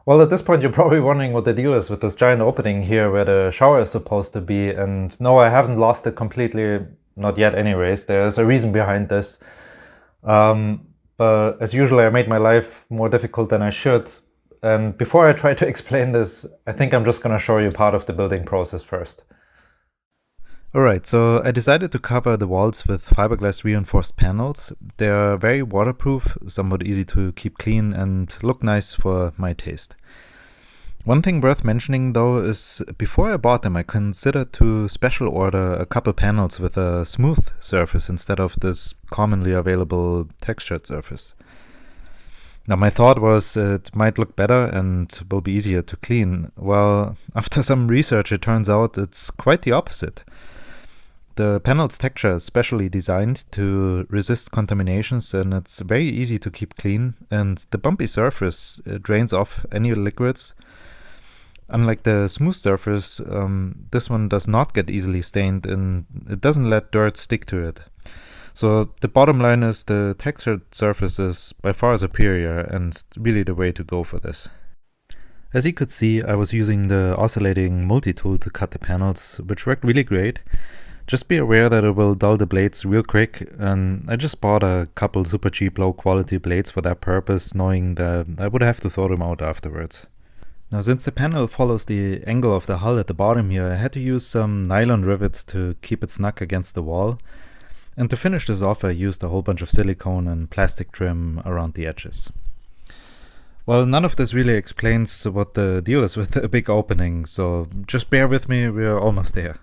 Well, at this point you're probably wondering what the deal is with this giant opening here where the shower is supposed to be, and no, I haven't lost it completely, not yet anyways. There's a reason behind this. But as usual, I made my life more difficult than I should. And before I try to explain this, I think I'm just going to show you part of the building process first. Alright, so I decided to cover the walls with fiberglass reinforced panels. They're very waterproof, somewhat easy to keep clean, and look nice for my taste. One thing worth mentioning though is before I bought them I considered to special order a couple panels with a smooth surface instead of this commonly available textured surface. Now my thought was it might look better and will be easier to clean. Well, after some research it turns out it's quite the opposite. The panel's texture is specially designed to resist contaminations, and it's very easy to keep clean, and the bumpy surface drains off any liquids. Unlike the smooth surface, this one does not get easily stained and it doesn't let dirt stick to it. So the bottom line is the textured surface is by far superior and really the way to go for this. As you could see, I was using the Oscillating multi-tool to cut the panels, which worked really great. Just be aware that it will dull the blades real quick, and I just bought a couple super cheap low quality blades for that purpose, knowing that I would have to throw them out afterwards. Now since the panel follows the angle of the hull at the bottom here, I had to use some nylon rivets to keep it snug against the wall. And to finish this off I used a whole bunch of silicone and plastic trim around the edges. Well, none of this really explains what the deal is with the big opening, so just bear with me, we're almost there.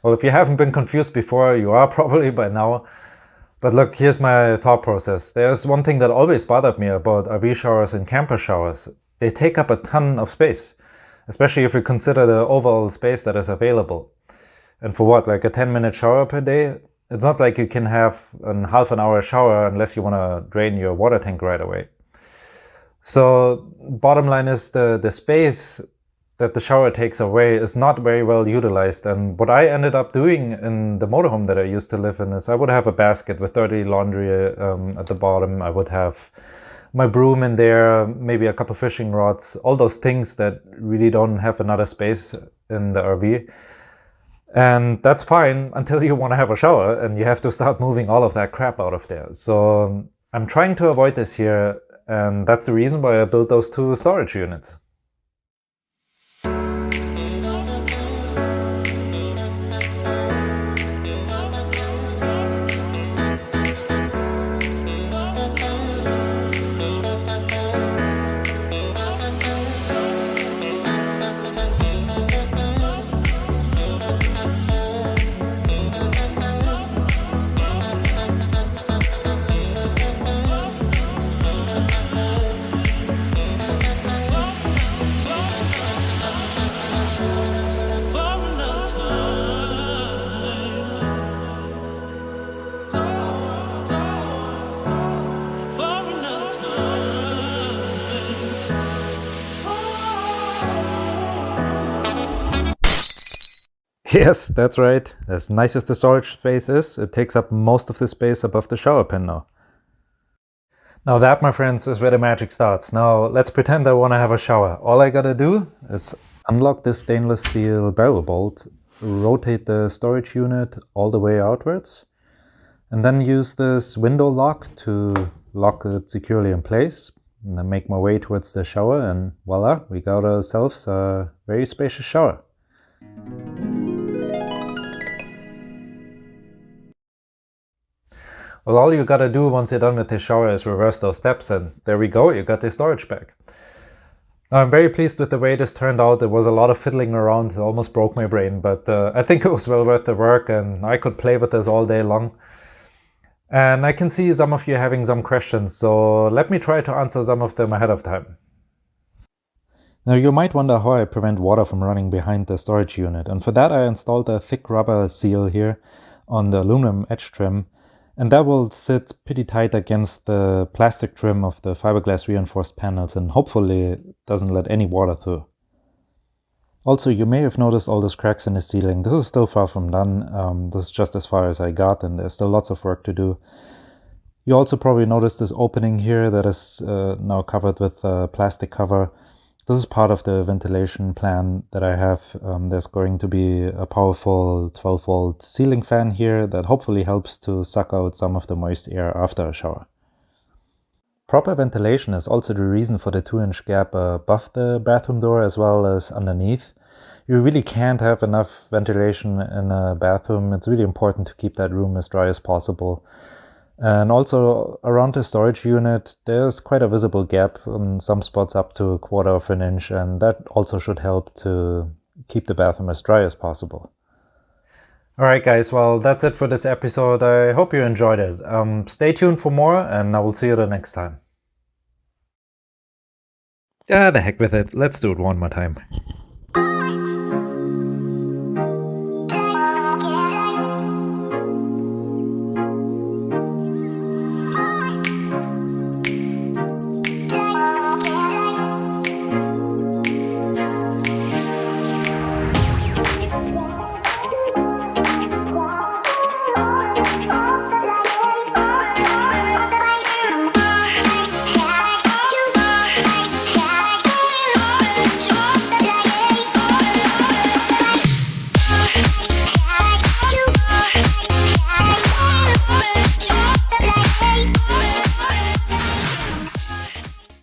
Well, if you haven't been confused before, you are probably by now. But look, here's my thought process. There's one thing that always bothered me about RV showers and camper showers. They take up a ton of space, especially if you consider the overall space that is available. And for what, like a 10-minute shower per day? It's not like you can have a half an hour shower unless you want to drain your water tank right away. So bottom line is the space that the shower takes away is not very well utilized. And what I ended up doing in the motorhome that I used to live in is I would have a basket with dirty laundry at the bottom. I would have my broom in there, maybe a couple fishing rods, all those things that really don't have another space in the RV. And that's fine until you want to have a shower and you have to start moving all of that crap out of there. So I'm trying to avoid this here, and that's the reason why I built those two storage units. Yes, that's right. As nice as the storage space is, it takes up most of the space above the shower pen now. Now that, my friends, is where the magic starts. Now let's pretend I want to have a shower. All I gotta do is unlock this stainless steel barrel bolt, rotate the storage unit all the way outwards, and then use this window lock to lock it securely in place. And then make my way towards the shower, and voila, we got ourselves a very spacious shower. Well, all you gotta do once you're done with the shower is reverse those steps, and there we go, you got the storage back. Now, I'm very pleased with the way this turned out. There was a lot of fiddling around, it almost broke my brain, but I think it was well worth the work, and I could play with this all day long. And I can see some of you having some questions, so let me try to answer some of them ahead of time. Now, you might wonder how I prevent water from running behind the storage unit, and for that I installed a thick rubber seal here on the aluminum edge trim, and that will sit pretty tight against the plastic trim of the fiberglass reinforced panels and hopefully doesn't let any water through. Also, you may have noticed all those cracks in the ceiling. This is still far from done. This is just as far as I got, and there's still lots of work to do. You also probably noticed this opening here that is now covered with a plastic cover. This is part of the ventilation plan that I have. There's going to be a powerful 12-volt ceiling fan here that hopefully helps to suck out some of the moist air after a shower. Proper ventilation is also the reason for the 2-inch gap above the bathroom door as well as underneath. You really can't have enough ventilation in a bathroom. It's really important to keep that room as dry as possible. And also around the storage unit, there's quite a visible gap in some spots up to 1/4 of an inch, and that also should help to keep the bathroom as dry as possible. Alright guys, well that's it for this episode. I hope you enjoyed it. Stay tuned for more, and I will see you the next time. The heck with it, let's do it one more time.